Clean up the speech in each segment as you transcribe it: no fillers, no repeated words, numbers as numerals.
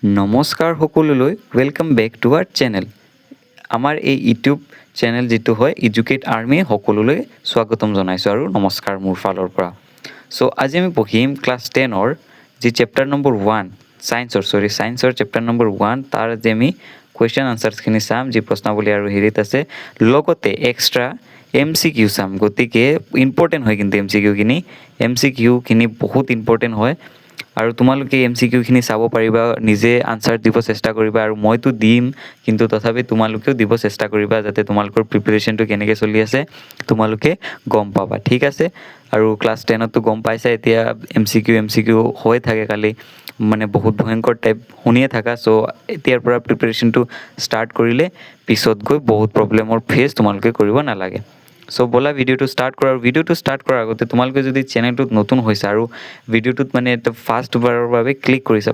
নমস্কাৰ সকলোলৈ welcome back to our channel. আমাৰ এই ইউটিউব চেনেল যিটো হয় এডুকেট আৰ্মি সকলোলৈ স্বাগতম জনাইছোঁ আৰু নমস্কাৰ মোৰ ফালৰ পৰা। চ' আজি আমি পঢ়িম ক্লাছ 10ৰ যি চেপ্টাৰ নম্বৰ 1 ছায়েন্সৰ চেপ্টাৰ নম্বৰ 1 তাৰ আজি আমি কুৱেশ্যন আনচাৰ্ছখিনি চাম যি প্ৰশ্নাৱলী আৰু হেৰিত আছে, লগতে এক্সট্ৰা MCQ চাম। গতিকে ইম্পৰ্টেণ্ট হয় কিন্তু MCQখিনি বহুত ইম্পৰ্টেণ্ট হয় আৰু তোমালোকে MCQখিনি চাব পাৰিবা, নিজে আনচাৰ দিব চেষ্টা কৰিবা আৰু মইতো দিম, কিন্তু তথাপি তোমালোকেও দিব চেষ্টা কৰিবা যাতে তোমালোকৰ প্ৰিপেৰেশ্যনটো কেনেকৈ চলি আছে তোমালোকে গম পাবা, ঠিক আছে। আৰু ক্লাছ 10ততো গম পাইছা এতিয়া MCQ হৈ থাকে খালি, মানে বহুত ভয়ংকৰ টাইপ শুনিয়ে থাকা। চ' এতিয়াৰ পৰা প্ৰিপেৰেশ্যনটো ষ্টাৰ্ট কৰিলে পিছত গৈ বহুত প্ৰব্লেমৰ ফেচ তোমালোকে কৰিব নালাগে। চ' ব'লা ভিডিঅ'টো ষ্টাৰ্ট কৰা। আৰু ভিডিঅ'টো ষ্টাৰ্ট কৰাৰ আগতে তোমালোকে যদি চেনেলটোত নতুন হৈছে আৰু ভিডিঅ'টোত মানে এটা ফাৰ্ষ্টবাৰৰ বাবে ক্লিক কৰিছা,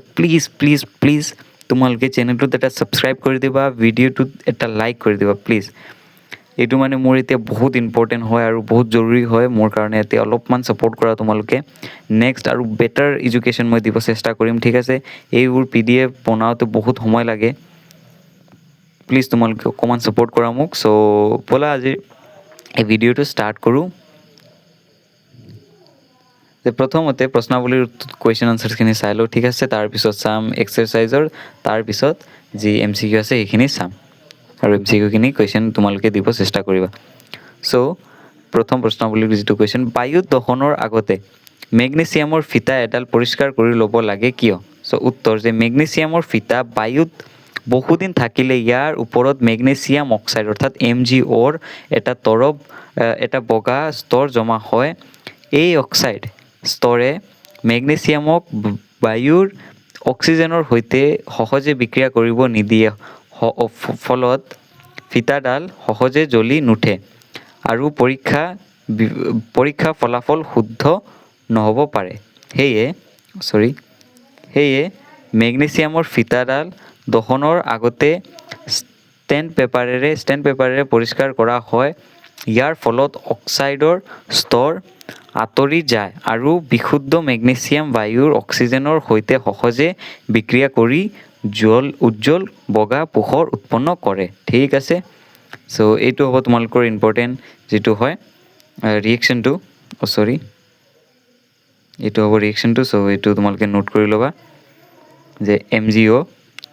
প্লিজ তোমালোকে চেনেলটোত এটা ছাবস্ক্ৰাইব কৰি দিবা, ভিডিঅ'টোত এটা লাইক কৰি দিবা প্লিজ। এইটো মানে মোৰ এতিয়া বহুত ইম্পৰ্টেণ্ট হয় আৰু বহুত জৰুৰী হয় মোৰ কাৰণে। এতিয়া অলপমান ছাপোৰ্ট কৰা তোমালোকে। নেক্সট আৰু বেটাৰ এডুকেশ্যন মই দিব চেষ্টা কৰিম, ঠিক আছে। এইবোৰ PDF বনাওঁতে বহুত সময় লাগে, প্লিজ তোমালোকে অকণমান ছাপোৰ্ট কৰা মোক। চ' ব'লা আজি এই ভিডিঅ'টো ষ্টাৰ্ট কৰোঁ। প্ৰথমতে প্ৰশ্নাৱলীৰ কুৱেশ্যন আনচাৰ্ছখিনি চাই লওঁ, ঠিক আছে। তাৰপিছত চাম এক্সাৰচাইজৰ, তাৰপিছত যি MCQ আছে সেইখিনি চাম আৰু MCQখিনি কুৱেশ্যন তোমালোকে দিব চেষ্টা কৰিবা। চ' প্ৰথম প্ৰশ্নাৱলীৰ যিটো কুৱেশ্যন, বায়ুত দহনৰ আগতে মেগনেছিয়ামৰ ফিতা এডাল পৰিষ্কাৰ কৰি ল'ব লাগে কিয়? চ' উত্তৰ যে মেগনেছিয়ামৰ ফিতা বায়ুত বহুদিন থাকিলে ইয়াৰ ওপৰত মেগনেছিয়াম অক্সাইড অৰ্থাৎ MgOৰ এটা বগা স্তৰ জমা হয়। এই অক্সাইড স্তৰে মেগনেছিয়ামক বায়ুৰ অক্সিজেনৰ সৈতে সহজে বিক্ৰিয়া কৰিব নিদিয়ে, ফলত ফিতাডাল সহজে জ্বলি নুঠে আৰু পৰীক্ষা ফলাফল শুদ্ধ নহ'ব পাৰে। সেয়ে মেগনেছিয়ামৰ ফিতাডাল দহনৰ আগতে ষ্টেণ্ড পেপাৰেৰে পৰিষ্কাৰ কৰা হয়। ইয়াৰ ফলত অক্সাইডৰ স্তৰ আঁতৰি যায় আৰু বিশুদ্ধ মেগনেছিয়াম বায়ুৰ অক্সিজেনৰ সৈতে সহজে বিক্ৰিয়া কৰি উজ্জ্বল বগা পোহৰ উৎপন্ন কৰে, ঠিক আছে। চ' এইটো হ'ব তোমালোকৰ ইম্পৰ্টেণ্ট যিটো হয় ৰিয়েকশ্যনটো, এইটো হ'ব ৰিয়েকশ্যনটো। চ' এইটো তোমালোকে নোট কৰি ল'বা যে MgO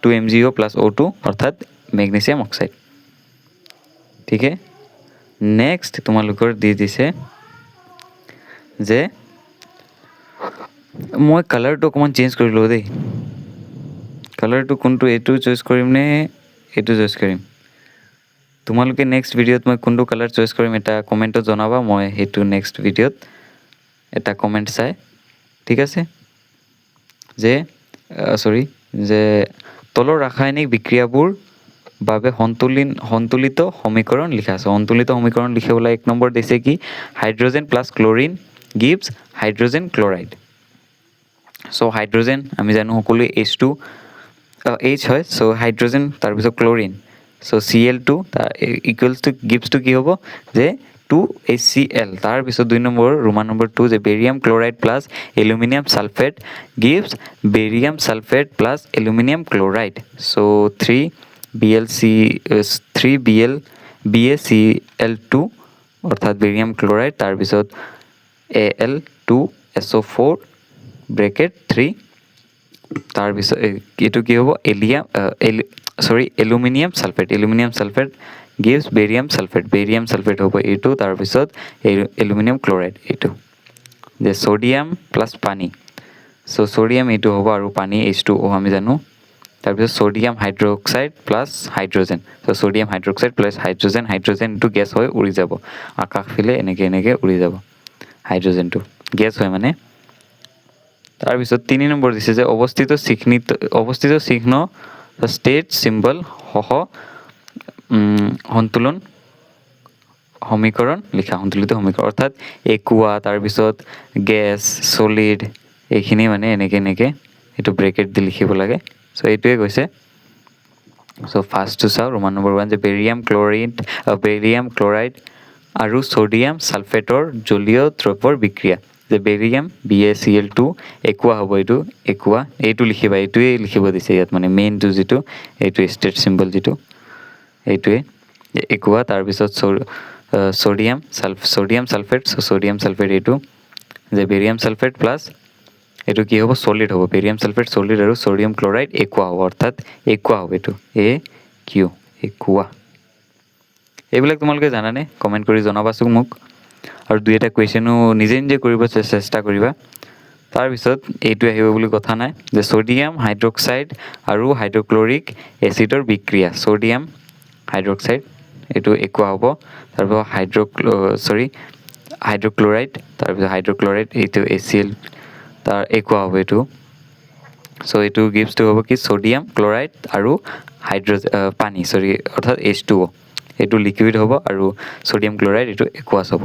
2MgO + O2 অৰ্থাৎ মেগনেছিয়াম অক্সাইড, ঠিকে। নেক্সট তোমালোকৰ দি দিছে যে মই কালাৰটো অকণমান চেঞ্জ কৰি লওঁ দেই। কালাৰটো কোনটো, এইটো চইচ কৰিম নে এইটো চইচ কৰিম? তোমালোকে নেক্সট ভিডিঅ'ত মই কোনটো কালাৰ চইচ কৰিম এটা কমেণ্টত জনাবা, মই সেইটো নেক্সট ভিডিঅ'ত এটা কমেণ্ট চাই, ঠিক আছে। যে তলৰ ৰাসায়নিক বিক্ৰিয়াবোৰ বাবে সন্তুলিত সমীকৰণ লিখা আছে। সন্তুলিত সমীকৰণ লিখিবলৈ 1 নম্বৰ দিছে কি, hydrogen plus chlorine gives hydrogen chloride. So' hydrogen আমি জানো সকলোৱে H হয়। চ' হাইড্ৰজেন তাৰপিছত ক্লৰিন, চ' Cl2 গিভছটো কি হ'ব যে 2HCl। তাৰপিছত 2 নম্বৰ ৰোমান নম্বৰ 2 যে barium chloride plus aluminium sulphate gives barium sulphate plus aluminium chloride. So' 3BaCl2 অৰ্থাৎ বেৰিয়াম ক্লৰাইড, তাৰপিছত Al2SO4 ব্ৰেকেট 3, তাৰপিছত এইটো কি হ'ব aluminium sulphate gives barium sulphate হ'ব এইটো, তাৰপিছত এলুমিনিয়াম ক্লৰাইড এইটো যে ছ'ডিয়াম প্লাছ পানী। চ' ছ'ডিয়াম এইটো হ'ব আৰু পানী H2O আমি জানো। তাৰপিছত ছ'ডিয়াম হাইড্ৰক্সাইড প্লাছ হাইড্ৰজেন, চ' ছ'ডিয়াম হাইড্ৰক্সাইড প্লাছ হাইড্ৰজেনটো গেছ হৈ উৰি যাব আকাশ ফিলে, এনেকৈ উৰি যাব। হাইড্ৰজেনটো গেছ হয় মানে। তাৰপিছত 3 নম্বৰ দিছে যে অৱস্থিত চিহ্ন ষ্টেট চিম্বল সহ সন্তুলিত সমীকৰণ অৰ্থাৎ একুয়া, তাৰপিছত গেছ, চলিড, এইখিনি মানে এনেকৈ এইটো ব্ৰেকেট দি লিখিব লাগে। চ' এইটোৱে কৈছে। চ' ফাৰ্ষ্টটো চাওঁ, ৰোমান নম্বৰ 1 যে বেৰিয়াম ক্লৰাইড আৰু ছ'ডিয়াম ছালফেটৰ জলীয় দ্ৰব্যৰ বিক্ৰিয়া, যে বেৰিয়াম BaCl2 একুয়া হ'ব, এইটো লিখিবা, এইটোৱে লিখিব দিছে ইয়াত, মানে মেইনটো যিটো এইটো ষ্টেট চিম্বল যিটো এইটোৱে একুয়া। তাৰপিছত ছডিয়াম সালফেট, ছডিয়াম সালফেট এইটো যে বেৰিয়াম সালফেট প্লাছ এইটো কি হ'ব, সলিড হ'ব, বেৰিয়াম সালফেট সলিড আৰু সোডিয়াম ক্লৰাইড একুয়া হ'ব, অৰ্থাৎ একুয়া হ'ব এইটো AQ একুয়া। এইবিলাক তোমালোকে জানানে? কমেণ্ট কৰি জনাবাচোন মোক, আৰু দুই এটা কুৱেশ্যনো নিজে নিজে কৰিব চেষ্টা কৰিবা। তাৰপিছত এইটো আহিব বুলি কথা নাই যে ছডিয়াম হাইড্ৰক্সাইড আৰু হাইড্ৰক্লৰিক এচিডৰ বিক্ৰিয়া, ছডিয়াম হাইড্ৰক্সাইড এইটো একুয়া হ'ব। তাৰপিছত হাইড্ৰক্লৰাইড, তাৰপিছত হাইড্ৰক্লৰাইড এইটো ACl তাৰ একুয়া হ'ব এইটো। চ' এইটো গিভছটো হ'ব কি ছডিয়াম ক্লৰাইড আৰু পানী অৰ্থাৎ H2O এইটো লিকুইড হ'ব, আৰু ছডিয়াম ক্লৰাইড এইটো একুৱাছ হ'ব।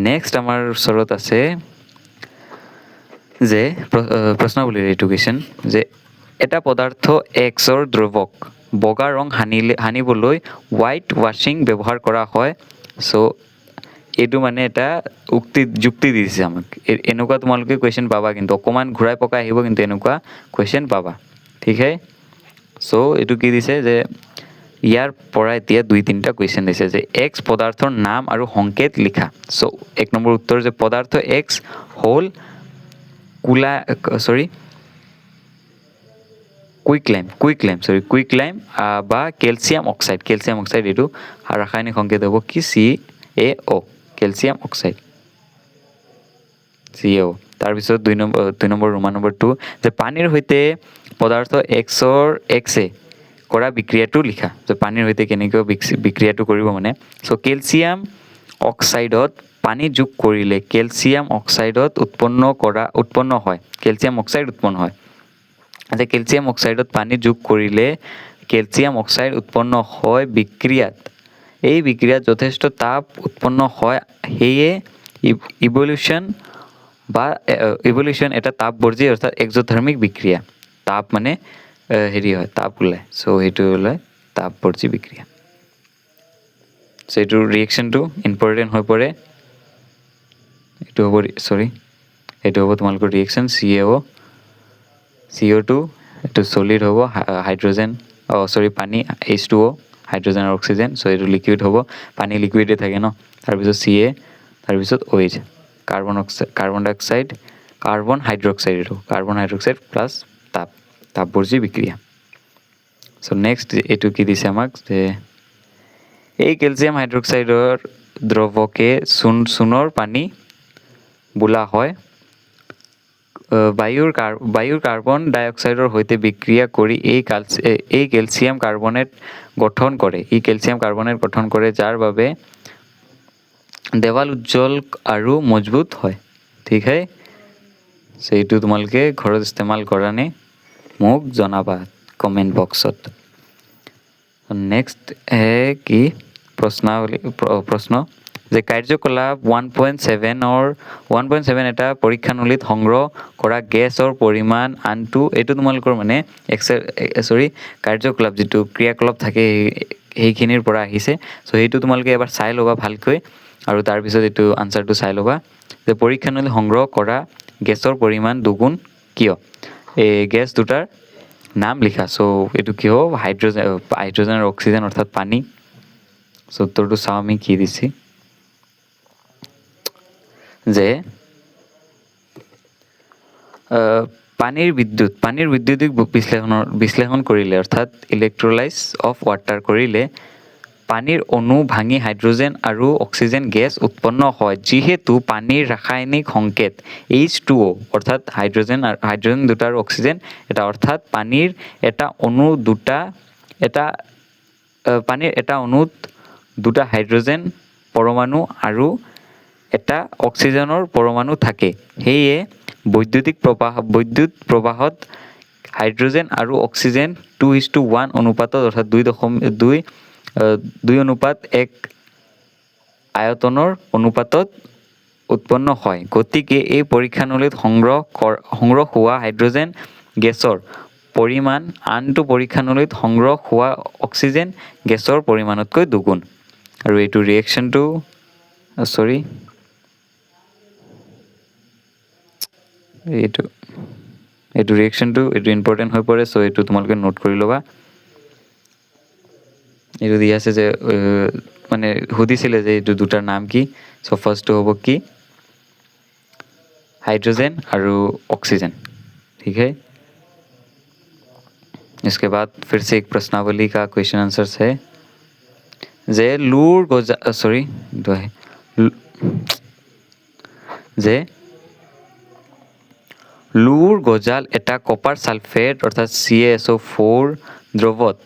নেক্সট আমাৰ ওচৰত আছে যে প্ৰশ্নাৱলীৰ এইটো কুৱেশ্যন যে এটা পদাৰ্থ এক্সৰ দ্ৰৱক বগা ৰং সানিবলৈ হোৱাইট ৱাশ্বিং ব্যৱহাৰ কৰা হয়। চ' এইটো মানে এটা যুক্তি দিছে আমাক। এনেকুৱা তোমালোকে কুৱেশ্যন পাবা, কিন্তু অকণমান ঘূৰাই পকাই আহিব, কিন্তু এনেকুৱা কুৱেশ্যন পাবা, ঠিক হে। চ' এইটো কি দিছে যে ইয়াৰ পৰা এতিয়া 2-3টা কুৱেশ্যন দিছে যে এক্স পদাৰ্থৰ নাম আৰু সংকেত লিখা। চ' 1 নম্বৰ উত্তৰ যে পদাৰ্থ এক্স হ'ল কুইকলাইম বা কেলছিয়াম অক্সাইড এইটো ৰাসায়নিক সংকেত হ'ব কি CaO, কেলছিয়াম অক্সাইড CaO। তাৰপিছত 2 নম্বৰ ৰোমান নম্বৰ 2 যে পানীৰ সৈতে পদাৰ্থ এক্সে কৰা বিক্ৰিয়াটো লিখা। যে পানীৰ সৈতে কেনেকৈ বিক্ৰিয়াটো কৰিব মানে। চ' কেলছিয়াম অক্সাইডত পানী যোগ কৰিলে কেলছিয়াম অক্সাইডত উৎপন্ন হয়, কেলছিয়াম অক্সাইড উৎপন্ন হয়। যে কেলছিয়াম অক্সাইডত পানী যোগ কৰিলে কেলছিয়াম অক্সাইড উৎপন্ন হয় বিক্ৰিয়াত। এই বিক্ৰিয়াত যথেষ্ট তাপ উৎপন্ন হয়, সেয়ে ইভলিউশ্যন এটা তাপবৰ্জী অৰ্থাৎ এক্সোথাৰ্মিক বিক্ৰিয়া। তাপ মানে হয়, তাপ ওলায়। চ' সেইটো ওলায় তাপবৰ্জী বিক্ৰিয়া। চ' এইটোৰ ৰিয়েকশ্যনটো ইম্পৰ্টেণ্ট হৈ পৰে। এইটো হ'ব তোমালোকৰ ৰিয়েকশ্যন CO2 এইটো চলিড হ'ব, পানী H2O হাইড্ৰজেন আৰু অক্সিজেন। চ' এইটো লিকুইড হ'ব, পানী লিকুইডে থাকে ন। তাৰপিছত Ca, তাৰপিছত OH কাৰ্বন হাইড্ৰক্সাইড প্লাছ তাপবৰ্জী বিক্ৰিয়া। চ' নেক্সট এইটো কি দিছে আমাক যে এই কেলছিয়াম হাইড্ৰক্সাইডৰ দ্ৰৱকে চূণৰ পানী বোলা হয়। বায়ুৰ কাৰ্বন ডাই অক্সাইডৰ সৈতে বিক্ৰিয়া কৰি এই কেলছিয়াম কাৰ্বনেট গঠন কৰে, যাৰ বাবে দেৱাল উজ্জ্বল আৰু মজবুত হয়, ঠিক হে। চ' এইটো তোমালোকে ঘৰত ইস্তেমাল কৰা নে মোক জনাবা কমেণ্ট বক্সত। নেক্সট কি প্ৰশ্ন যে কাৰ্যকলাপ 1.7 এটা পৰীক্ষানলীত সংগ্ৰহ কৰা গেছৰ পৰিমাণ, আনটো এইটো তোমালোকৰ মানে কাৰ্যকলাপ যিটো ক্ৰিয়াকলাপ থাকে সেইখিনিৰ পৰা আহিছে। চ' সেইটো তোমালোকে এবাৰ চাই ল'বা ভালকৈ, আৰু তাৰপিছত এইটো আনচাৰটো চাই ল'বা যে পৰীক্ষানলীত সংগ্ৰহ কৰা গেছৰ পৰিমাণ দুগুণ কিয়? এই গেছ দুটাৰ নাম লিখা। চ' এইটো কি হ'ব, হাইড্ৰজেন আৰু অক্সিজেন অৰ্থাৎ পানী। চ' উত্তৰটো চাওঁ আমি কি দিছে যে পানীৰ বৈদ্যুতিক বিশ্লেষণ কৰিলে অৰ্থাৎ ইলেক্ট্ৰলাইজ অফ ৱাটাৰ কৰিলে পানীৰ অণু ভাঙি হাইড্ৰজেন আৰু অক্সিজেন গেছ উৎপন্ন হয়। যিহেতু পানীৰ ৰাসায়নিক সংকেত H2O অৰ্থাৎ হাইড্ৰজেন দুটা আৰু অক্সিজেন এটা, অৰ্থাৎ পানীৰ এটা অণুত দুটা হাইড্ৰজেন পৰমাণু আৰু এটা অক্সিজেনৰ পৰমাণু থাকে। সেয়ে বৈদ্যুত প্ৰবাহত হাইড্ৰজেন আৰু অক্সিজেন 2:1 অনুপাতত অৰ্থাৎ 2:1 আয়তনৰ অনুপাতত উৎপন্ন হয়। গতিকে এই পৰীক্ষানলীত সংগ্ৰহ হোৱা হাইড্ৰজেন গেছৰ পৰিমাণ আনটো পৰীক্ষানলীত সংগ্ৰহ হোৱা অক্সিজেন গেছৰ পৰিমাণতকৈ দুগুণ। আৰু এইটো ৰিয়েকশ্যনটো সৰি এইটো ৰিয়েকশ্যনটো এইটো ইম্পৰ্টেণ্ট হৈ পৰে, চ' এইটো তোমালোকে নোট কৰি ল'বা। এইটো দি আছে যে মানে সুধিছিলে যে এইটো দুটাৰ নাম কি। চ' ফাৰ্ষ্টটো হ'ব কি, हाइड्रोजन और ऑक्सीजन। ठीक है, इसके बाद फिर से एक प्रश्नावली का क्वेश्चन आंसर्स है जे लूर गजा सॉरी जे लूर गजाल एटा कपार सालफेट अर्थात CaSO4 द्रवत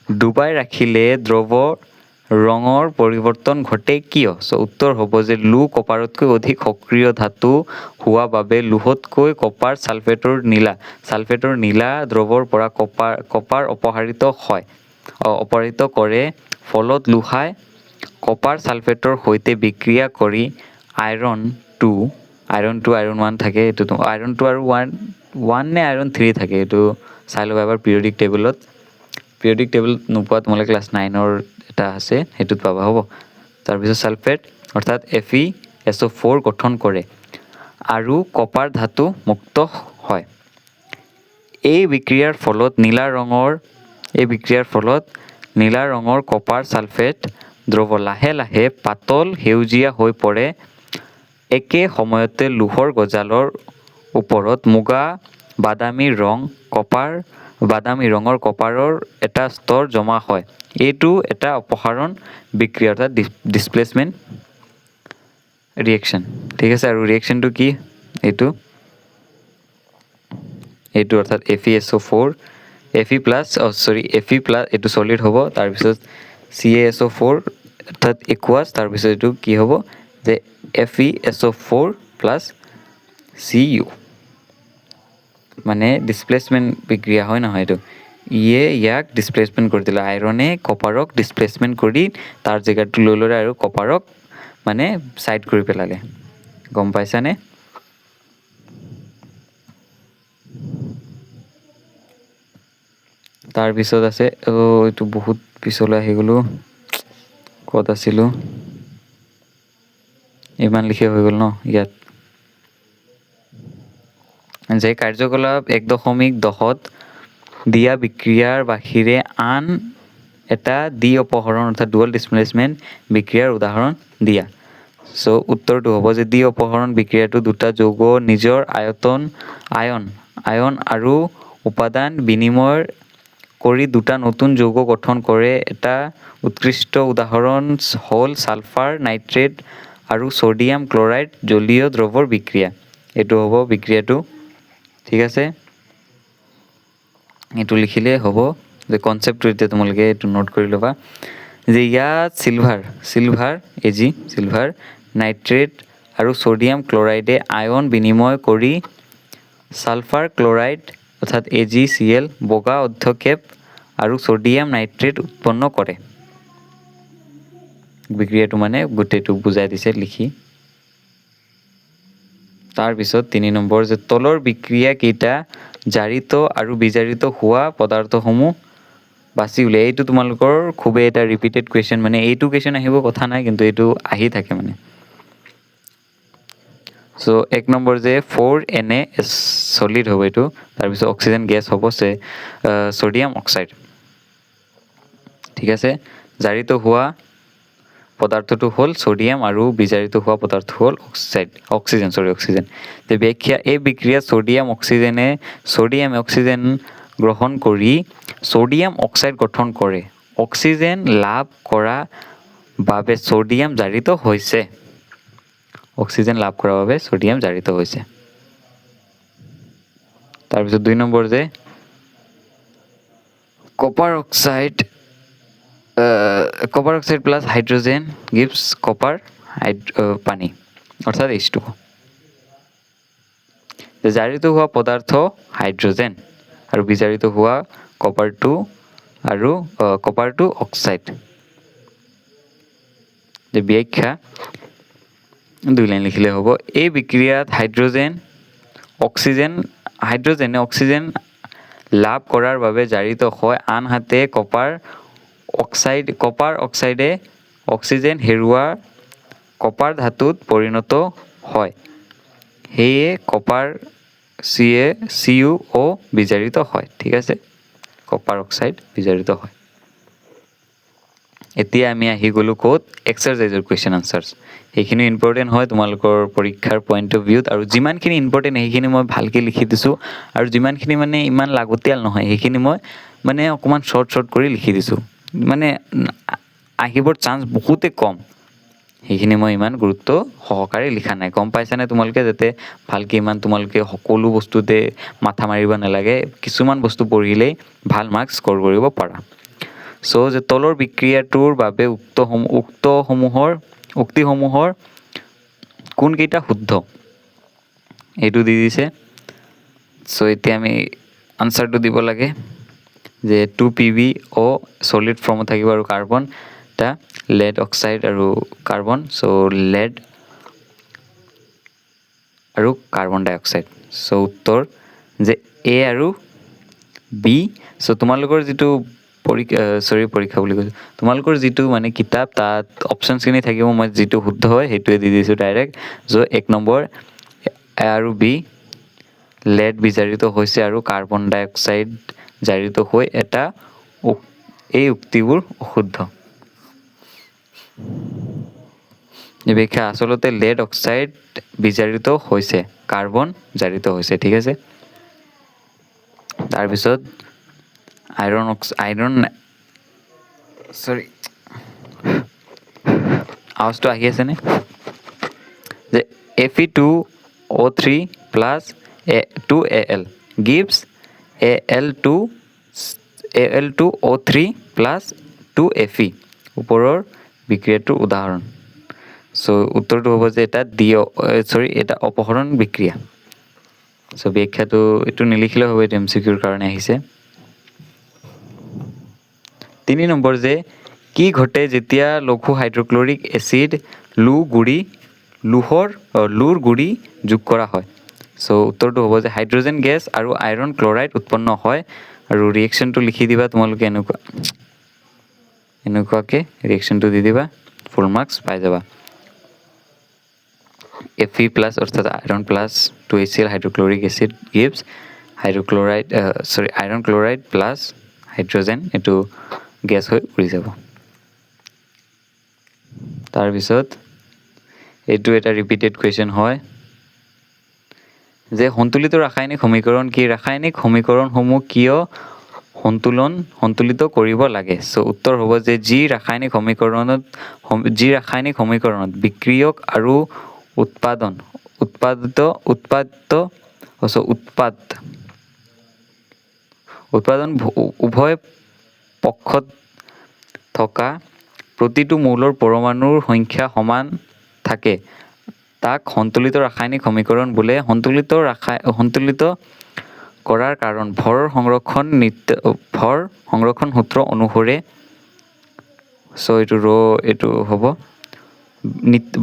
डुबाई राखिले द्रवर ৰঙৰ পৰিৱৰ্তন ঘটে কিয়? চ' উত্তৰ হ'ব যে লু কপাৰতকৈ অধিক সক্ৰিয় ধাতু হোৱা বাবে লুহতকৈ কপাৰ ছালফেটৰ নীলা দ্ৰৱৰ পৰা কপাৰ অপহৰিত কৰে। ফলত লুহাই কপাৰ ছালফেটৰ সৈতে বিক্ৰিয়া কৰি আইৰণ 1 থাকে, এইটো আইৰণ 2 আৰু 1 নে আইৰণ 3 থাকে, এইটো চাই ল'বা এবাৰ পিৰিয়ডিক টেবুলত নোপোৱা তোমালোকে ক্লাছ 9ৰ এটা আছে সেইটোত পাবা হ'ব। তাৰপিছত ছালফেট অৰ্থাৎ FeSO4 গঠন কৰে আৰু কপাৰ ধাতু মুক্ত হয়। এই বিক্ৰিয়াৰ ফলত নীলা ৰঙৰ কপাৰ ছালফেট দ্ৰৱ লাহে লাহে পাতল সেউজীয়া হৈ পৰে। একে সময়তে লোহৰ গজালৰ ওপৰত মুগা বাদামী ৰঙৰ কপাৰৰ এটা স্তৰ জমা হয়। এইটো এটা অপসাৰণ বিক্ৰিয়া অৰ্থাৎ ডিছপ্লেচমেণ্ট ৰিয়েকশ্যন। ঠিক আছে, আৰু ৰিয়েকশ্যনটো কি এইটো অৰ্থাৎ FeSO4 Fe প্লাছ এইটো চলিড হ'ব। তাৰপিছত CaSO4 অৰ্থাৎ একুৱাছ, তাৰপিছত এইটো কি হ'ব যে FeSO4 প্লাছ Cu মানে ডিছপ্লেচমেণ্ট বিক্ৰিয়া হয় নহয় এইটো। ইয়াক ডিছপ্লেচমেণ্ট কৰি দিলে, আইৰণে কপাৰক ডিছপ্লেচমেণ্ট কৰি তাৰ জেগাটো লৈ ল'লে আৰু কপাৰক মানে ছাইড কৰি পেলালে। গম পাইছানে? তাৰপিছত আছে এইটো বহুত পিছলৈ আহি গ'লোঁ, ক'ত আছিলোঁ, ইমান লিখি হৈ গ'ল ন ইয়াত, যে কাৰ্যকলাপ 1.10ত দিয়া বিক্ৰিয়াৰ বাহিৰে আন এটা দ্বি অপহৰণ অৰ্থাৎ ডুৱেল ডিছপ্লেচমেণ্ট বিক্ৰিয়াৰ উদাহৰণ দিয়া। চ' উত্তৰটো হ'ব যে দ্বি অপহৰণ বিক্ৰিয়াটো দুটা যৌগ নিজৰ আয়ন আৰু উপাদান বিনিময় কৰি দুটা নতুন যৌগ গঠন কৰে। এটা উৎকৃষ্ট উদাহৰণ হ'ল ছালফাৰ নাইট্ৰেট আৰু ছ'ডিয়াম ক্লৰাইড জলীয় দ্ৰৱৰ বিক্ৰিয়া। এইটো হ'ব বিক্ৰিয়াটো। ঠিক আছে, এইটো লিখিলেই হ'ব যে কনচেপ্টটো এতিয়া তোমালোকে এইটো নোট কৰি ল'বা যে ইয়াত চিলভাৰ নাইট্ৰেট আৰু ছ'ডিয়াম ক্লৰাইডে আয়ন বিনিময় কৰি ছালফাৰ ক্লৰাইড অৰ্থাৎ AgCl বগা অৰ্ধক্ষেপ আৰু ছ'ডিয়াম নাইট্ৰেট উৎপন্ন কৰে। বিক্ৰিয়াটো মানে গোটেইটো বুজাই দিছে লিখি। তাৰপিছত 3 নম্বৰ যে তলৰ বিক্ৰিয়াকেইটা জাৰিত আৰু বিজাৰিত হোৱা পদাৰ্থসমূহ বাছি উলিয়াই। এইটো তোমালোকৰ খুবেই এটা ৰিপিটেড কুৱেশ্যন, মানে এইটো কুৱেশ্যন আহিব কথা নাই কিন্তু এইটো আহি থাকে মানে। চ' 1 নম্বৰ যে 4Na চলিড হ'ব এইটো। তাৰপিছত অক্সিজেন গেছ হ'ব ছ'ডিয়াম অক্সাইড। ঠিক আছে, জাৰিত হোৱা পদাৰ্থটো হ'ল ছ'ডিয়াম আৰু বিজাৰিত হোৱা পদাৰ্থ হ'ল অক্সিজেন। তে ব্যাখ্যা, এই বিক্ৰিয়াত ছ'ডিয়ামে অক্সিজেন গ্ৰহণ কৰি ছ'ডিয়াম অক্সাইড গঠন কৰে। অক্সিজেন লাভ কৰা বাবে ছ'ডিয়াম জাৰিত হৈছে। তাৰপিছত 2 নম্বৰ যে copper oxide plus hydrogen gives copper পানী অৰ্থাৎ H2O। জাৰিত হোৱা পদাৰ্থ হাইড্ৰজেন আৰু বিজাৰিত হোৱা কপাৰটো অক্সাইড। ব্যাখ্যা 2 লাইন লিখিলে হ'ব। এই বিক্ৰিয়াত হাইড্ৰজেনে অক্সিজেন লাভ কৰাৰ বাবে জাৰিত হয়, আনহাতে কপাৰ অক্সাইডে অক্সিজেন হেৰুৱাৰ কপাৰ ধাতুত পৰিণত হয় সেয়ে কপাৰ CuO বিজাৰিত হয় ঠিক আছে কপাৰ অক্সাইড বিজাৰিত হয় এতিয়া আমি আহি গ'লো ক'ত এক্সাৰসাইজৰ কুৱেশ্যন আনসাৰ্ছ সেইখিনি ইম্পৰ্টেণ্ট হয় তোমালোকৰ পৰীক্ষাৰ পইণ্ট অফ ভিউত আৰু যিমানখিনি ইম্পৰ্টেণ্ট সেইখিনি মই ভালকৈ লিখি দিছোঁ আৰু যিমানখিনি মানে ইমান লাগতিয়াল নহয় সেইখিনি মই মানে অকণমান শ্বৰ্ট কৰি লিখি দিছোঁ মানে আহিবৰ চান্স বহুতে কম সেইখিনি মই ইমান গুৰুত্ব সহকাৰে লিখা নাই গম পাইছানে তোমালোকে যাতে ভালকৈ ইমান তোমালোকে সকলো বস্তুতে মাথা মাৰিব নালাগে কিছুমান বস্তু পঢ়িলেই ভাল মাৰ্কছ স্ক'ৰ কৰিব পাৰা যে তলৰ বিক্ৰিয়াটোৰ বাবে উক্তিসমূহৰ কোনকেইটা শুদ্ধ এইটো দি দিছে এতিয়া আমি আনচাৰটো দিব লাগে যে 2PbO সলিড ফৰ্মত থাকিব আৰু কাৰ্বন এটা lead অক্সাইড আৰু কাৰ্বন lead আৰু কাৰ্বন ডাই অক্সাইড উত্তৰ যে A আৰু B তোমালোকৰ যিটো পৰীক্ষা বুলি কৈছোঁ তোমালোকৰ যিটো মানে কিতাপ তাত অপশ্যনছখিনি থাকিব মই যিটো শুদ্ধ হয় সেইটোৱে দি দিছোঁ ডাইৰেক্ট 1 নম্বৰ A আৰু B lead বিজাৰিত হৈছে আৰু কাৰ্বন ডাই অক্সাইড জাৰিত হৈ এটা এই উক্তিবোৰ অশুদ্ধ ব্যাখ্যা আচলতে lead অক্সাইড বিজাৰিত হৈছে কাৰ্বন জাৰিত হৈছে ঠিক আছে তাৰপিছত আৱাজটো আহি আছেনে যে Fe2O3 plus 2Al gives Al2O3 plus 2Fe ওপৰৰ বিক্ৰিয়াটোৰ উদাহৰণ উত্তৰটো হ'ব যে এটা এটা অপহৰণ বিক্ৰিয়া ব্যাখ্যাটো এইটো নিলিখিলেও হ'ব এইটো MCQৰ কাৰণে আহিছে 3 নম্বৰ যে কি ঘটে যেতিয়া লঘু হাইড্ৰক্লৰিক এচিড লুৰ গুড়ি যোগ কৰা হয় উত্তৰটো হ'ব যে হাইড্ৰজেন গেছ আৰু আইৰণ ক্লৰাইড উৎপন্ন হয় আৰু ৰিয়েকশ্যনটো লিখি দিবা তোমালোকে এনেকুৱাকৈ ৰিয়েকশ্যনটো দি দিবা ফুল মাৰ্কছ পাই যাবা Fe প্লাছ অৰ্থাৎ iron plus 2HCl hydrochloric acid gives iron chloride plus hydrogen এইটো গেছ হৈ উৰি যাব তাৰপিছত এইটো এটা ৰিপিটেড কুৱেশ্যন হয় যে সন্তুলিত ৰাসায়নিক সমীকৰণ কি ৰাসায়নিক সমীকৰণসমূহ কিয় সন্তুলিত কৰিব লাগে উত্তৰ হ'ব যে যি ৰাসায়নিক সমীকৰণত বিক্ৰিয়ক আৰু উৎপাদ উভয় পক্ষত থকা প্ৰতিটো মৌলৰ পৰমাণুৰ সংখ্যা সমান থাকে তাক সন্তুলিত ৰাসায়নিক সমীকৰণ বোলে সন্তুলিত কৰাৰ কাৰণ ভৰ সংৰক্ষণ সূত্ৰ অনুসৰি এইটো হ'ব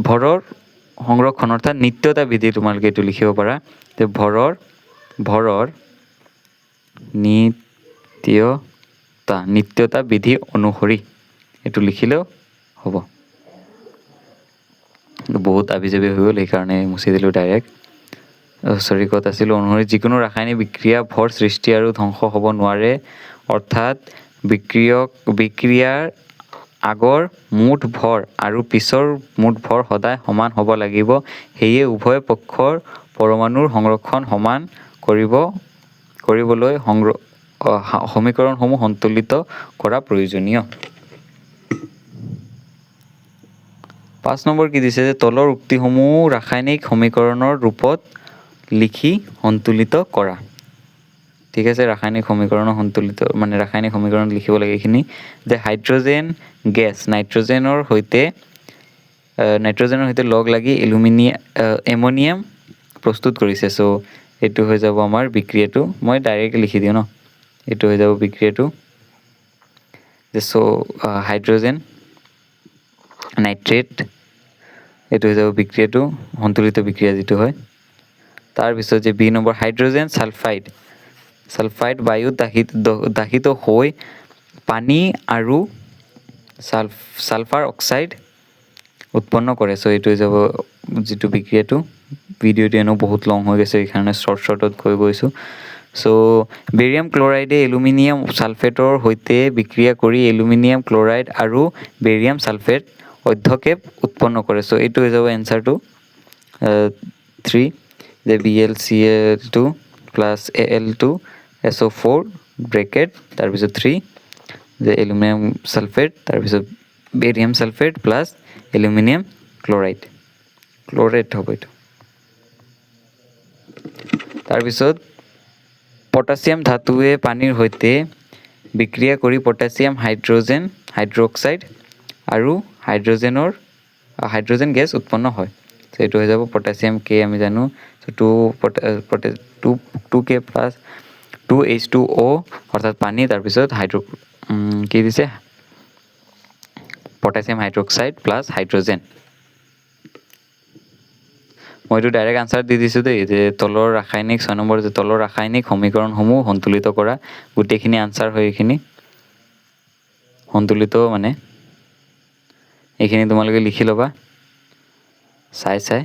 ভৰৰ সংৰক্ষণ অৰ্থাৎ নিত্যতা বিধি তোমালোকে এইটো লিখিব পাৰা যে ভৰৰ নিত্যতা বিধি অনুসৰি এইটো লিখিলেও হ'ব বহুত আবিজাবি হৈ গ'ল সেইকাৰণে মুচি দিলোঁ ডাইৰেক্ট ক'ত আছিলোঁ অনুসৰি যিকোনো ৰাসায়নিক বিক্ৰিয়া ভৰ সৃষ্টি আৰু ধ্বংস হ'ব নোৱাৰে অৰ্থাৎ বিক্ৰিয়াৰ আগৰ মুঠ ভৰ আৰু পিছৰ মুঠ ভৰ সদায় সমান হ'ব লাগিব সেয়ে উভয় পক্ষৰ পৰমাণুৰ সংৰক্ষণ সমান কৰিবলৈ সমীকৰণসমূহ সন্তুলিত কৰা প্ৰয়োজনীয় 5 নম্বৰ কি দিছে যে তলৰ উক্তিসমূহ ৰাসায়নিক সমীকৰণৰ ৰূপত লিখি সন্তুলিত কৰা ঠিক আছে ৰাসায়নিক সমীকৰণত লিখিব লাগে এইখিনি যে হাইড্ৰজেন গেছ নাইট্ৰজেনৰ সৈতে লগ লাগি এমনিয়াম প্ৰস্তুত কৰিছে এইটো হৈ যাব আমাৰ বিক্ৰিয়াটো মই ডাইৰেক্ট লিখি দিওঁ এইটো হৈ যাব বিক্ৰিয়াটো যে হাইড্ৰজেন নাইট্ৰেট এইটো হৈ যাব বিক্ৰিয়াটো সন্তুলিত বিক্ৰিয়া যিটো হয় তাৰপিছত যে বি নম্বৰ হাইড্ৰজেন ছালফাইড বায়ুত দাহিত হৈ পানী আৰু ছালফাৰ অক্সাইড উৎপন্ন কৰে। চ' এইটো হৈ যাব যিটো বিক্ৰিয়াটো। ভিডিঅ'টো এনেও বহুত লং হৈ গৈছে, এইকাৰণে শ্বৰ্টত গৈছোঁ। চ' বেৰিয়াম ক্লৰাইডে এলুমিনিয়াম ছালফেটৰ সৈতে বিক্ৰিয়া কৰি এলুমিনিয়াম ক্লৰাইড আৰু বেৰিয়াম ছালফেট অধ্যক্ষেপ উৎপন্ন কৰে। চ' এইটো হৈ যাব এনচাৰটো 3 যে BlCl2 প্লাছ Al2SO4 ব্ৰেকেট তাৰপিছত 3 যে এলুমিনিয়াম ছালফেট তাৰপিছত barium sulphate plus aluminium chloride হ'ব এইটো। তাৰপিছত পটাছিয়াম ধাতুৱে পানীৰ সৈতে বিক্ৰিয়া কৰি পটাছিয়াম হাইড্ৰক্সাইড আৰু হাইড্ৰজেন গেছ উৎপন্ন হয়। চ' এইটো হৈ যাব পটাছিয়াম কে আমি জানো, চ' 2K প্লাছ 2H2O অৰ্থাৎ পানী, তাৰপিছত কি দিছে পটাছিয়াম হাইড্ৰক্সাইড প্লাছ হাইড্ৰজেন। মই এইটো ডাইৰেক্ট আনচাৰ দি দিছোঁ দেই, যে তলৰ ৰাসায়নিক 6 নম্বৰ যে তলৰ ৰাসায়নিক সমীকৰণসমূহ সন্তুলিত কৰা। গোটেইখিনি আনচাৰ হয় এইখিনি সন্তুলিত মানে এইখিনি তোমালোকে লিখি ল'বা চাই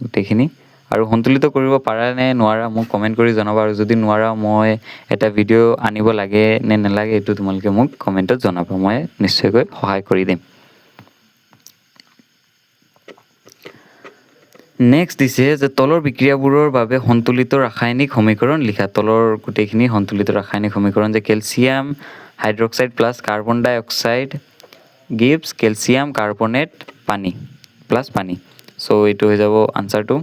গোটেইখিনি। আৰু সন্তুলিত কৰিব পাৰা নে নোৱাৰা মোক কমেণ্ট কৰি জনাবা, আৰু যদি নোৱাৰা মই এটা ভিডিঅ' আনিব লাগে নে নালাগে এইটো তোমালোকে মোক কমেণ্টত জনাবা, মই নিশ্চয়কৈ সহায় কৰি দিম। নেক্সট দিছে যে তলৰ বিক্ৰিয়াবোৰৰ বাবে সন্তুলিত ৰাসায়নিক সমীকৰণ লিখা। তলৰ গোটেইখিনি সন্তুলিত ৰাসায়নিক সমীকৰণ যে কেলছিয়াম হাইড্ৰক্সাইড প্লাছ কাৰ্বন ডাই অক্সাইড গিভছ কেলছিয়াম কাৰ্বনেট পানী প্লাছ পানী। চ' এইটো হৈ যাব আনচাৰটো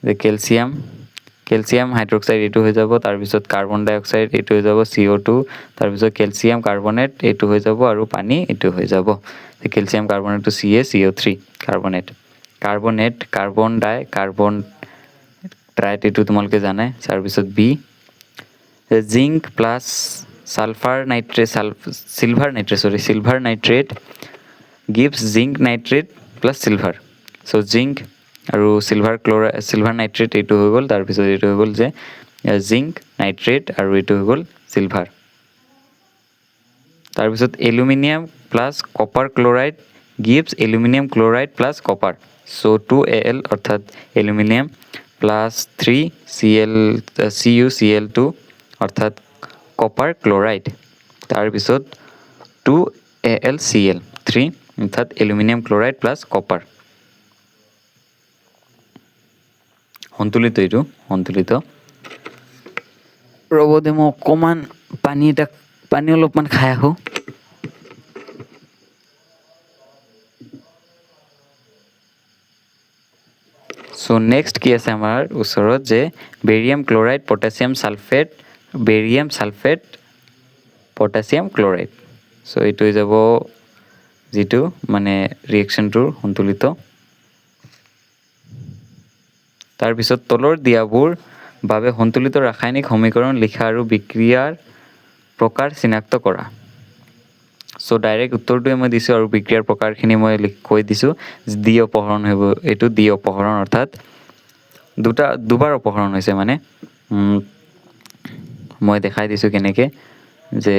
যে কেলছিয়াম হাইড্ৰক্সাইড এইটো হৈ যাব, তাৰপিছত কাৰ্বন ডাই অক্সাইড এইটো হৈ যাব CO2, তাৰপিছত কেলছিয়াম কাৰ্বনেট এইটো হৈ যাব, আৰু পানী এইটো হৈ যাব। কেলছিয়াম কাৰ্বনেটটো CaCO3 কাৰ্বন ট্ৰাইট এইটো তোমালোকে জানাই। তাৰপিছত B zinc plus silver nitrate gives zinc nitrate plus silver. So' zinc আৰু চিলভাৰ নাইট্ৰেট এইটো হৈ গ'ল, তাৰপিছত এইটো হৈ গ'ল যে জিংক নাইট্ৰেট আৰু এইটো হৈ গ'ল চিলভাৰ। তাৰপিছত aluminium plus copper chloride gives aluminium chloride plus copper. So' 2Al অৰ্থাৎ এলুমিনিয়াম প্লাছ 3CuCl2 অৰ্থাৎ কপাৰ ক্লৰাইড, তাৰপিছত 2AlCl3 অৰ্থাৎ এলুমিনিয়াম ক্লৰাইড প্লাছ কপাৰ। সন্তুলিত এইটো সন্তুলিত। ৰ'ব দে মই অকণমান পানী অলপমান খাই আহোঁ। চ' নেক্সট কি আছে আমাৰ ওচৰত যে barium chloride barium sulphate potassium chloride. So' এইটো হৈ যাব যিটো মানে ৰিয়েকশ্যনটোৰ সন্তুলিত। তাৰপিছত তলৰ দিয়াবোৰ বাবে সন্তুলিত ৰাসায়নিক সমীকৰণ লিখা আৰু বিক্ৰিয়াৰ প্ৰকাৰ চিনাক্ত কৰা। চ' ডাইৰেক্ট উত্তৰটোৱে মই দিছোঁ, আৰু বিক্ৰিয়াৰ প্ৰকাৰখিনি মই কৈ দিছোঁ। দ্বি অপহৰণ হ'ব, এইটো দ্বি অপহৰণ অৰ্থাৎ দুবাৰ অপহৰণ হৈছে। মানে মই দেখাই দিছোঁ কেনেকৈ, যে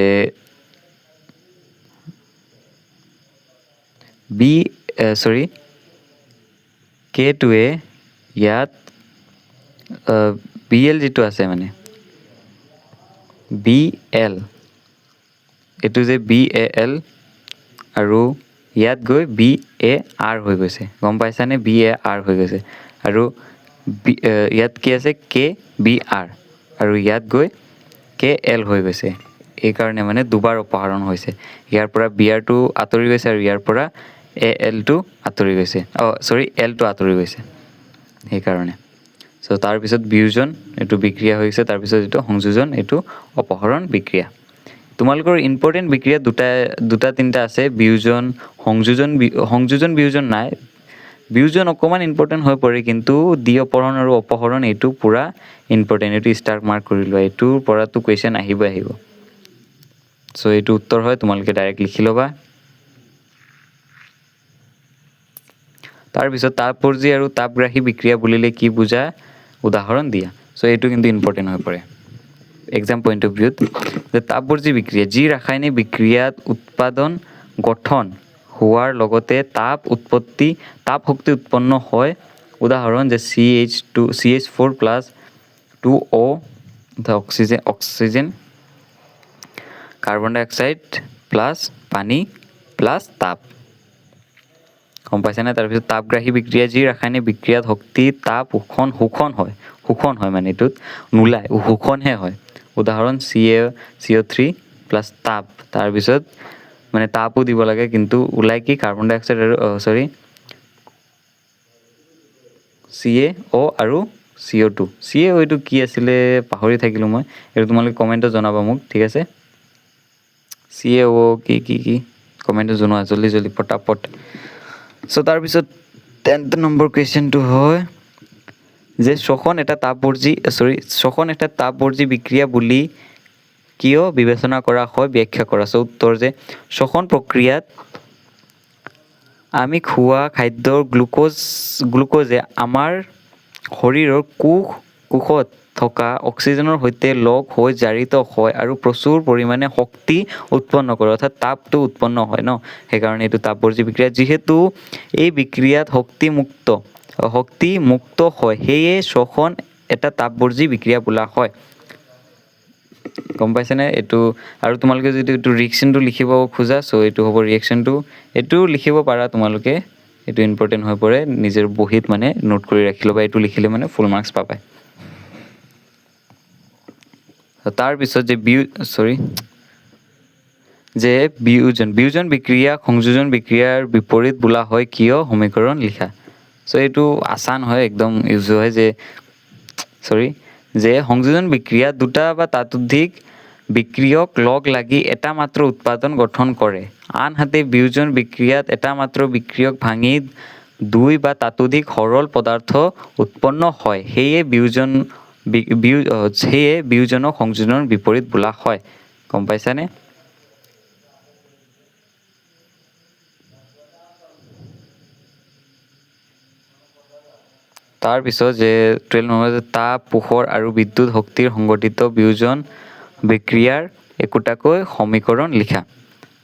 K2ৱে ইয়াত Bl যিটো আছে মানে Bl এইটো যে BAl আৰু ইয়াত গৈ BAr হৈ গৈছে, গম পাইছানে? BAr হৈ গৈছে, আৰু ইয়াত কি আছে KBr, আৰু ইয়াত গৈ KL হৈ গৈছে। এইকাৰণে মানে দুবাৰ অপহৰণ হৈছে। ইয়াৰ পৰা Brটো আঁতৰি গৈছে আৰু ইয়াৰ পৰা Alটো আঁতৰি গৈছে, Lটো আঁতৰি গৈছে সেইকাৰণে। চ' তাৰপিছত বিয়োজন এইটো বিক্ৰিয়া হৈছে, তাৰপিছত এইটো সংযোজন এইটো অপহৰণ বিক্ৰিয়া। তোমালোকৰ ইম্পৰ্টেণ্ট বিক্ৰিয়া দুটা তিনিটা আছে, সংযোজন বিয়োজন নাই। বিয়োজন অকণমান ইম্পৰ্টেণ্ট হৈ পৰে, কিন্তু দ্বি অপহৰণ আৰু অপহৰণ এইটো পূৰা ইম্পৰ্টেণ্ট। এইটো ষ্টাৰ মাৰ্ক কৰি লোৱা, এইটোৰ পৰাতো কুৱেশ্যন আহিব। চ' এইটো উত্তৰ হয়, তোমালোকে ডাইৰেক্ট লিখি ল'বা। তাৰপিছত তাপবৰ্জী আৰু তাপগ্ৰাহী বিক্ৰিয়া বুলিলে কি বুজা, উদাহৰণ দিয়া। চ' এইটো কিন্তু ইম্পৰ্টেণ্ট হৈ পৰে এক্সাম পইণ্ট অফ ভিউত, যে তাপবৰ্জী বিক্ৰিয়া যি ৰাসায়নিক বিক্ৰিয়াত উৎপাদন গঠন হোৱাৰ লগতে তাপ শক্তি উৎপন্ন হয়। উদাহৰণ যে CH4 plus 2O oxygen carbon dioxide plus পানী প্লাছ তাপ। গম পাইছেনে? তাৰপিছত তাপগ্ৰাহী বিক্ৰিয়া, যি ৰাসায়নিক বিক্ৰিয়াত শক্তি তাপ শোষণ হয় মানে এইটোত নোলায়, শোষণহে হয়। উদাহৰণ CO3 প্লাছ তাপ, তাৰপিছত মানে তাপো দিব লাগে কিন্তু ওলাই কি কাৰ্বন ডাই অক্সাইড আৰু CaO আৰু CO2। CaO এইটো কি আছিলে পাহৰি থাকিলোঁ মই, এইটো তোমালোকে কমেণ্টত জনাবা মোক, ঠিক আছে? CaO কি কমেণ্টত জনোৱা জল্দি পটাপট। চ' তাৰপিছত 10th নম্বৰ কুৱেশ্যনটো হয় যে শ্বসন এটা তাপবৰ্জী বিক্ৰিয়া বুলি কিয় বিবেচনা কৰা হয় ব্যাখ্যা কৰা। চ' উত্তৰ যে শ্বসন প্ৰক্ৰিয়াত আমি খোৱা খাদ্যৰ গ্লুক'জে আমাৰ শৰীৰৰ কোষত থকা অক্সিজেনৰ সৈতে লগ হৈ জাৰিত হয় আৰু প্ৰচুৰ পৰিমাণে শক্তি উৎপন্ন কৰে, অৰ্থাৎ তাপটো উৎপন্ন হয় ন, সেইকাৰণে এইটো তাপবৰ্জী বিক্ৰিয়া। যিহেতু এই বিক্ৰিয়াত শক্তি মুক্ত হয়, সেয়ে শ্বসন এটা তাপবৰ্জী বিক্ৰিয়া বোলা হয়। গম পাইছেনে? এইটো আৰু তোমালোকে যদি এইটো ৰিয়েকশ্যনটো লিখিব খোজা, চ' এইটো হ'ব ৰিয়েকশ্যনটো। এইটো লিখিব পাৰা তোমালোকে, এইটো ইম্পৰ্টেণ্ট হৈ পৰে, নিজৰ বহীত মানে নোট কৰি ৰাখি ল'বা, এইটো লিখিলে মানে ফুল মাৰ্কছ পাবা। তাৰপিছত যে বিয়োজন বিক্ৰিয়াক সংযোজন বিক্ৰিয়াৰ বিপৰীত বোলা হয় কিয়, সমীকৰণ লিখা। চ' এইটো আছান হয়, একদম ইউজ হয় যে সংযোজন বিক্ৰিয়া দুটা বা তাতোধিক বিক্ৰিয়ক লগ লাগি এটা মাত্ৰ উৎপাদন গঠন কৰে। আনহাতে বিয়োজন বিক্ৰিয়াত এটা মাত্ৰ বিক্ৰিয়ক ভাঙি দুই বা তাতোধিক সৰল পদাৰ্থ উৎপন্ন হয়। সেয়ে বিয়োজনক সংযোজনৰ বিপৰীত বোলা হয়। গম পাইছানে? তাৰপিছত যে 12 নম্বৰ যে তাপ, পোহৰ আৰু বিদ্যুৎ শক্তিৰ সংগঠিত বিয়োজন বিক্ৰিয়াৰ একোটাকৈ সমীকৰণ লিখা।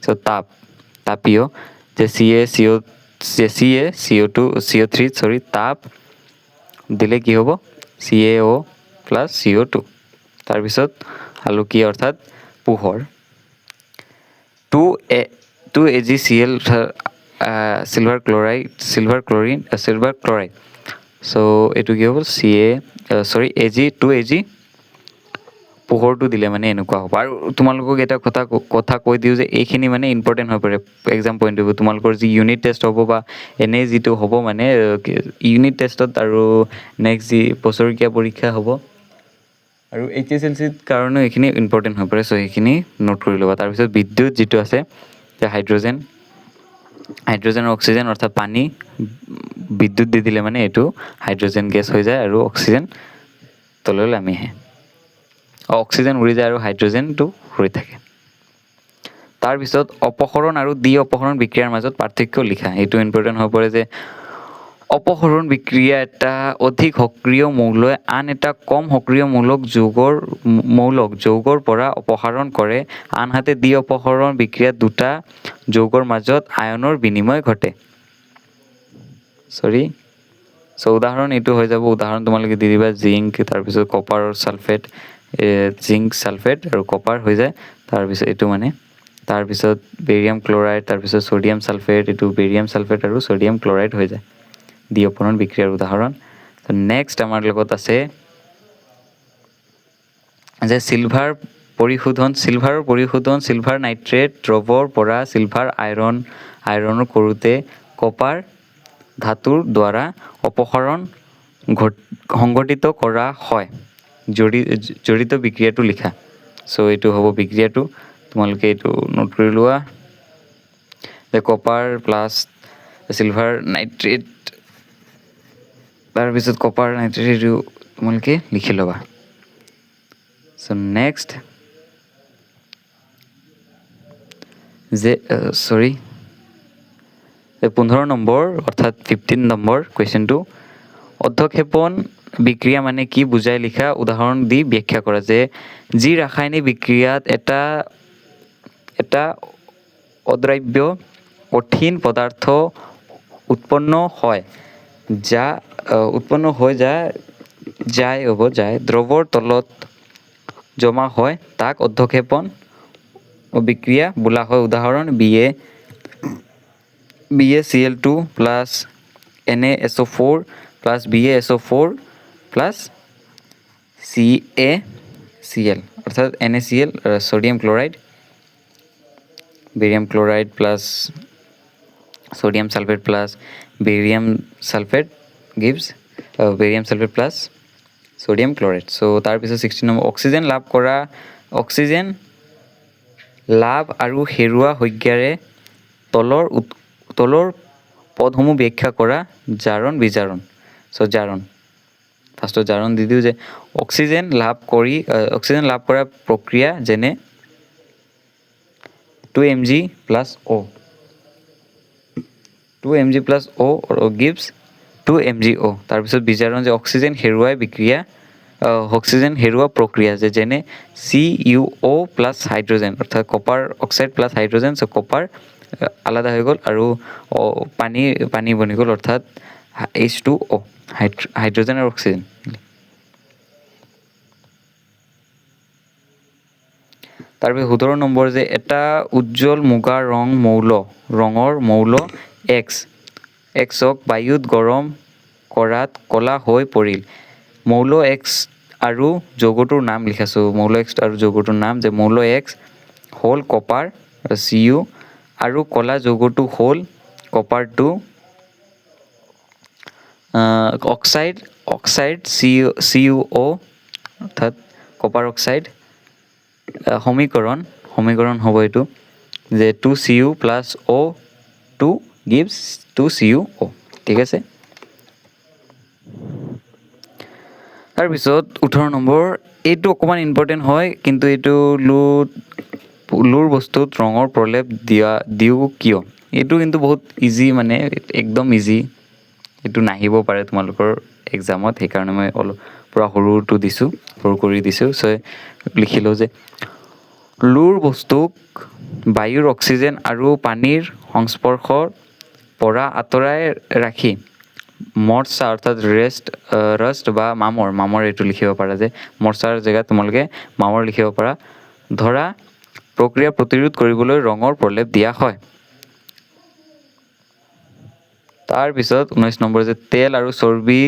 চ' তাপীয় যে CO3 তাপ দিলে কি হ'ব CaO প্লাছ CO2। তাৰপিছত আলোকীয় অৰ্থাৎ পোহৰ 2AgCl চিলভাৰ ক্লৰাইড। চ' এইটো কি হ'ব Ag পোহৰটো দিলে মানে এনেকুৱা হ'ব। আৰু তোমালোকক এটা কথা কৈ দিওঁ যে এইখিনি মানে ইম্পৰ্টেণ্ট হৈ পৰে এক্সাম পইণ্ট অফ ভিউ। তোমালোকৰ যি ইউনিট টেষ্ট হ'ব বা এনেই যিটো হ'ব মানে ইউনিট টেষ্টত আৰু নেক্সট যি বছৰেকীয়া পৰীক্ষা হ'ব আৰু HSLCৰ কাৰণেও এইখিনি ইম্পৰ্টেণ্ট হৈ পৰে। চ' সেইখিনি নোট কৰি ল'বা। তাৰপিছত বিদ্যুৎ যিটো আছে যে হাইড্ৰজেন আৰু অক্সিজেন অৰ্থাৎ পানী বিদ্যুৎ দি দিলে মানে এইটো হাইড্ৰজেন গেছ হৈ যায় আৰু অক্সিজেন তললৈ নামি আহে। অক্সিজেন উৰি যায় আৰু হাইড্ৰজেনটো হৈ থাকে। তাৰপিছত অপসৰণ আৰু দ্বি অপসৰণ বিক্ৰিয়াৰ মাজত পাৰ্থক্য লিখা। এইটো ইম্পৰ্টেণ্ট হৈ পৰে যে অপসৰণ বিক্ৰিয়া এটা অধিক সক্ৰিয় মৌলই আন এটা কম সক্ৰিয় যৌগৰ পৰা অপসাৰণ কৰে। আনহাতে দ্বি অপসৰণ বিক্ৰিয়াত দুটা যৌগৰ মাজত আয়নৰ বিনিময় ঘটে। চ' উদাহৰণ এইটো হৈ যাব। উদাহৰণ তোমালোকে দি দিবা জিংক, তাৰপিছত কপাৰৰ ছালফেট, জিংক ছালফেট আৰু কপাৰ হৈ যায়। তাৰপিছত এইটো মানে তাৰপিছত বেৰিয়াম ক্লৰাইড, তাৰপিছত ছ'ডিয়াম ছালফেট, এইটো বেৰিয়াম ছালফেট আৰু ছ'ডিয়াম ক্লৰাইড হৈ যায় দ্বি অপসৰণ বিক্ৰিয়াৰ উদাহৰণ। নেক্সট আমাৰ লগত আছে যে চিলভাৰৰ পৰিশোধন চিলভাৰ নাইট্ৰেট দ্ৰৱৰ পৰা চিলভাৰ আইৰণ কৰোঁতে কপাৰ ধাতুৰ দ্বাৰা অপসৰণ সংঘটিত কৰা হয়। জড়িত বিক্ৰিয়াটো লিখা। চ' এইটো হ'ব বিক্ৰিয়াটো, তোমালোকে এইটো নোট কৰি লোৱা যে কপাৰ প্লাছ চিলভাৰ নাইট্ৰেট, তাৰপিছত কপাৰ নাইট্ৰেট এইটো তোমালোকে লিখি ল'বা। চ' নেক্সট যে 15 নম্বৰ অৰ্থাৎ 15 নম্বৰ কুৱেশ্যনটো অধক্ষেপণ বিক্ৰিয়া মানে কি বুজাই লিখা। উদাহৰণ দি ব্যাখ্যা কৰা যে যি ৰাসায়নিক বিক্ৰিয়াত এটা অদ্ৰাব্য কঠিন পদাৰ্থ উৎপন্ন হয় যায় দ্ৰৱৰ তলত জমা হয় তাক অধ্যক্ষেপণ বিক্ৰিয়া বোলা হয়। উদাহৰণ BaCl2 plus NaSO4 plus BaSO4 plus CaCl অৰ্থাৎ NaCl sodium chloride, barium chloride plus sodium sulfate plus barium sulfate gives barium sulfate plus sodium chloride. So তাৰপিছত 16 নম্বৰ অক্সিজেন লাভ আৰু হেৰুৱা সংজ্ঞাৰে তলৰ পদসমূহ ব্যাখ্যা কৰা জাৰণ বিজাৰণ। চ' জাৰণ ফাৰ্ষ্টত জাৰণ দি দিওঁ যে অক্সিজেন লাভ কৰা প্ৰক্ৰিয়া যেনে 2mg plus O 2mg plus O gives 2mgO. তাৰপিছত বিজাৰণ যে অক্সিজেন হেৰুৱা প্ৰক্ৰিয়া যেনে CuO প্লাছ হাইড্ৰজেন অৰ্থাৎ কপাৰ অক্সাইড প্লাছ হাইড্ৰজেন। চ' কপাৰ আলাদা হৈ গ'ল আৰু পানী বনি গ'ল অৰ্থাৎ H2O হাইড্ৰজেন আৰু অক্সিজেন। তাৰপিছত 17 নম্বৰ যে এটা উজ্জ্বল মুগা ৰঙৰ মৌল Xক বায়ুত গৰম কৰাত ক'লা হৈ পৰিল। মৌল X আৰু যৌগটোৰ নাম লিখাছোঁ। মৌল X আৰু যৌগটোৰ নাম যে মৌল X হ'ল কপাৰ Cu আৰু ক'লা যৌগটো হ'ল কপাৰ 2 অক্সাইড CuO অৰ্থাৎ কপাৰ অক্সাইড। সমীকৰণ হ'ব এইটো যে 2Cu plus O2 gives 2CuO। ঠিক আছে। তাৰপিছত 18 নম্বৰ এইটো অকণমান ইম্পৰ্টেণ্ট হয় কিন্তু এইটো লুৰ বস্তুত ৰঙৰ প্ৰলেপ দিওঁ কিয়? এইটো কিন্তু বহুত ইজি, মানে একদম ইজি, এইটো নাহিব পাৰে তোমালোকৰ এক্সামত, সেইকাৰণে মই অলপ পূৰা সৰু কৰি দিছোঁ। চ' লিখিলোঁ যে লুৰ বস্তুক বায়ুৰ অক্সিজেন আৰু পানীৰ সংস্পৰ্শৰ পৰা আঁতৰাই ৰাখি মৰ্চা অৰ্থাৎ ৰষ্ট বা মামৰ এইটো লিখিব পাৰা যে মৰ্চাৰ জেগাত তোমালোকে মামৰ লিখিব পাৰা ধৰা প্ৰক্ৰিয়া প্ৰতিৰোধ কৰিবলৈ ৰঙৰ প্ৰলেপ দিয়া হয়। তাৰপিছত 19 নম্বৰ যে তেল আৰু চৰ্বি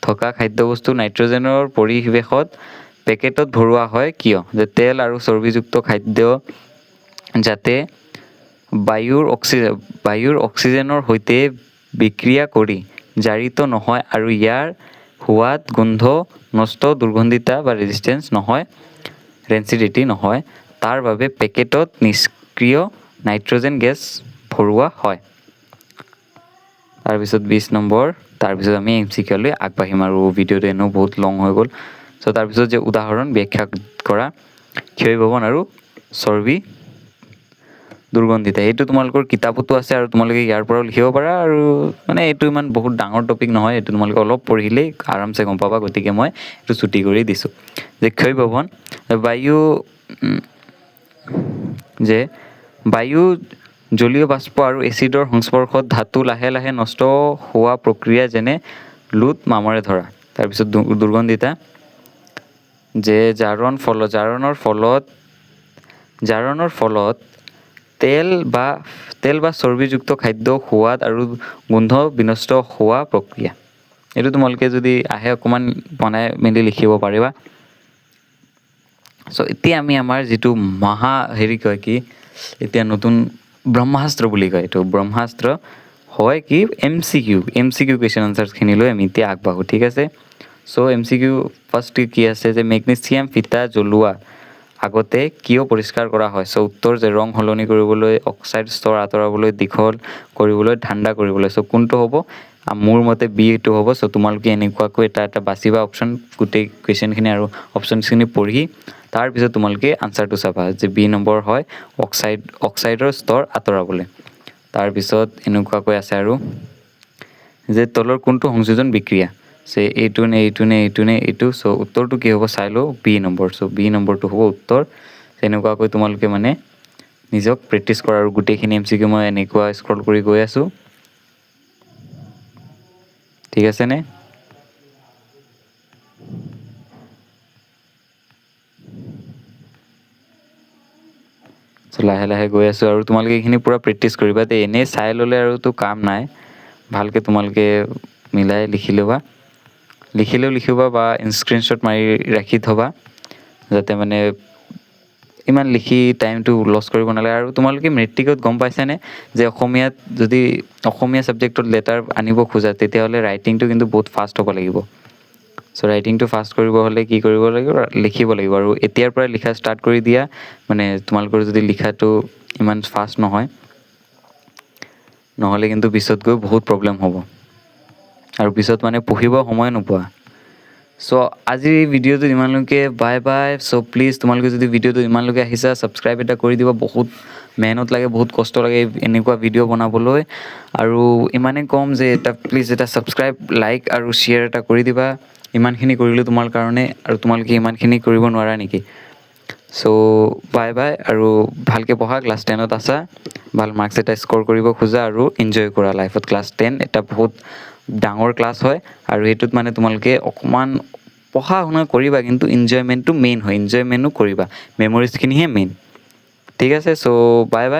থকা খাদ্যবস্তু নাইট্ৰজেনৰ পৰিৱেশত পেকেটত ভৰোৱা হয় কিয়? যে তেল আৰু চৰ্বিযুক্ত খাদ্য যাতে বায়ুৰ অক্সিজেনৰ সৈতে বিক্ৰিয়া কৰি জাৰিত নহয় আৰু ইয়াৰ সোৱাদ, গোন্ধ নষ্ট, দুৰ্গন্ধিতা বা ৰেঞ্চিডিটি নহয়, তাৰ বাবে পেকেটত নিষ্ক্ৰিয় নাইট্ৰজেন গেছ ভৰোৱা হয়। তাৰপিছত 20 নম্বৰ, তাৰপিছত আমি MCQ লৈ আগবাঢ়িম আৰু ভিডিঅ'টো এনেও বহুত লং হৈ গ'ল। চ' তাৰপিছত যে উদাহৰণ ব্যাখ্যা কৰা ক্ষয়ভৱন আৰু চৰ্বি দুৰ্গন্ধিতা, এইটো তোমালোকৰ কিতাপতো আছে আৰু তোমালোকে ইয়াৰ পৰাও লিখিব পাৰা আৰু মানে এইটো ইমান বহুত ডাঙৰ টপিক নহয়, এইটো তোমালোকে অলপ পঢ়িলেই আৰামছে গম পাবা, গতিকে মই এইটো ছুটি কৰি দিছোঁ। যে ক্ষয়ভৱন বায়ু জলীয় বাষ্প আৰু এচিডৰ সংস্পৰ্শত ধাতু লাহে লাহে নষ্ট হোৱা প্ৰক্ৰিয়া যেনে লুট মামৰে ধৰা। তাৰপিছত দুৰ্গন্ধিতা যে জাৰণৰ ফলত তেল বা চৰ্বিযুক্ত খাদ্য সোৱাদ আৰু গোন্ধ বিনষ্ট হোৱা প্ৰক্ৰিয়া। এইটো তোমালোকে যদি আহে অকণমান বনাই মেলি লিখিব পাৰিবা। চ' এতিয়া আমি আমাৰ যিটো এতিয়া নতুন ব্ৰহ্মাস্ত্ৰ বুলি কয়, এইটো ব্ৰহ্মাস্ত্ৰ হয় কি MCQ কুৱেশ্যন আনচাৰ্ছখিনি লৈ আমি এতিয়া আগবাঢ়োঁ। ঠিক আছে। চ' MCQ ফাৰ্ষ্ট কি আছে যে মেগনেছিয়াম ফিতা জ্বলোৱাৰ আগতে কিয় পৰিষ্কাৰ কৰা হয়? চ' উত্তৰ যে ৰং সলনি কৰিবলৈ, অক্সাইড স্তৰ আঁতৰাবলৈ, দীঘল কৰিবলৈ, ঠাণ্ডা কৰিবলৈ। চ' কোনটো হ'ব? মোৰ মতে বি এইটো হ'ব। চ' তোমালোকে এনেকুৱাকৈ এটা বাছিবা অপশ্যন, গোটেই কুৱেশ্যনখিনি আৰু অপশ্যনছখিনি পঢ়ি তাৰপিছত তোমালোকে আনচাৰটো চাবা যে বি নম্বৰ হয় অক্সাইডৰ স্তৰ আঁতৰাবলৈ। তাৰপিছত এনেকুৱাকৈ আছে আৰু যে তলৰ কোনটো সংযোজন বিক্ৰিয়া? এইটো নে এইটো? চ' উত্তৰটো কি হ'ব চাই লওঁ, বি নম্বৰ। চ' বি নম্বৰটো হ'ব উত্তৰ। তেনেকুৱাকৈ তোমালোকে মানে নিজক প্ৰেক্টিছ কৰা আৰু গোটেইখিনি MCQ মই এনেকুৱা স্ক্ৰল কৰি গৈ আছোঁ ঠিক আছেনে লাহে লাহে গৈ আছোঁ আৰু তোমালোকে এইখিনি পূৰা প্ৰেক্টিছ কৰিবা দেই এনেই চাই ল'লে আৰুতো কাম নাই ভালকৈ তোমালোকে মিলাই লিখিলেও লিখিবা বা স্ক্ৰীনশ্বট মাৰি ৰাখি থ'বা যাতে মানে ইমান লিখি টাইমটো লছ কৰিব নালাগে আৰু তোমালোকে মেট্ৰিকত গম পাইছানে যে অসমীয়াত যদি অসমীয়া ছাবজেক্টত লেটাৰ আনিব খোজা তেতিয়াহ'লে ৰাইটিংটো কিন্তু বহুত ফাষ্ট হ'ব লাগিব চ' ৰাইটিংটো ফাষ্ট কৰিব হ'লে কি কৰিব লাগিব লিখিব লাগিব আৰু এতিয়াৰ পৰাই লিখা ষ্টাৰ্ট কৰি দিয়া মানে তোমালোকৰ যদি লিখাটো ইমান ফাষ্ট নহয় নহ'লে কিন্তু পিছত গৈ বহুত প্ৰব্লেম হ'ব আৰু পিছত মানে পঢ়িব সময় নোপোৱা চ' আজিৰ ভিডিঅ'টো ইমানলৈকে বাই বাই চ' প্লিজ তোমালোকে যদি ভিডিঅ'টো ইমানলৈকে আহিছা ছাবস্ক্ৰাইব এটা কৰি দিবা বহুত মেহনত লাগে বহুত কষ্ট লাগে এনেকুৱা ভিডিঅ' বনাবলৈ আৰু ইমানেই ক'ম যে এটা প্লিজ এটা ছাবস্ক্ৰাইব লাইক আৰু শ্বেয়াৰ এটা কৰি দিবা ইমানখিনি কৰিলোঁ তোমাৰ কাৰণে আৰু তোমালোকে ইমানখিনি কৰিব নোৱাৰা নেকি চ' বাই বাই আৰু ভালকৈ পঢ়া ক্লাছ 10ত আছা ভাল মাৰ্কছ এটা স্ক'ৰ কৰিব খোজা আৰু এনজয় কৰা লাইফত ক্লাছ 10 এটা বহুত ডাঙৰ ক্লাছ হয় আৰু এইটোত মানে তোমালোকে অকণমান পঢ়া শুনা কৰিবা কিন্তু এনজয়মেণ্টটো মেইন হয় এনজয়মেণ্টো কৰিবা মেমৰিজখিনিহে মেইন ঠিক আছে চ' বাই বাই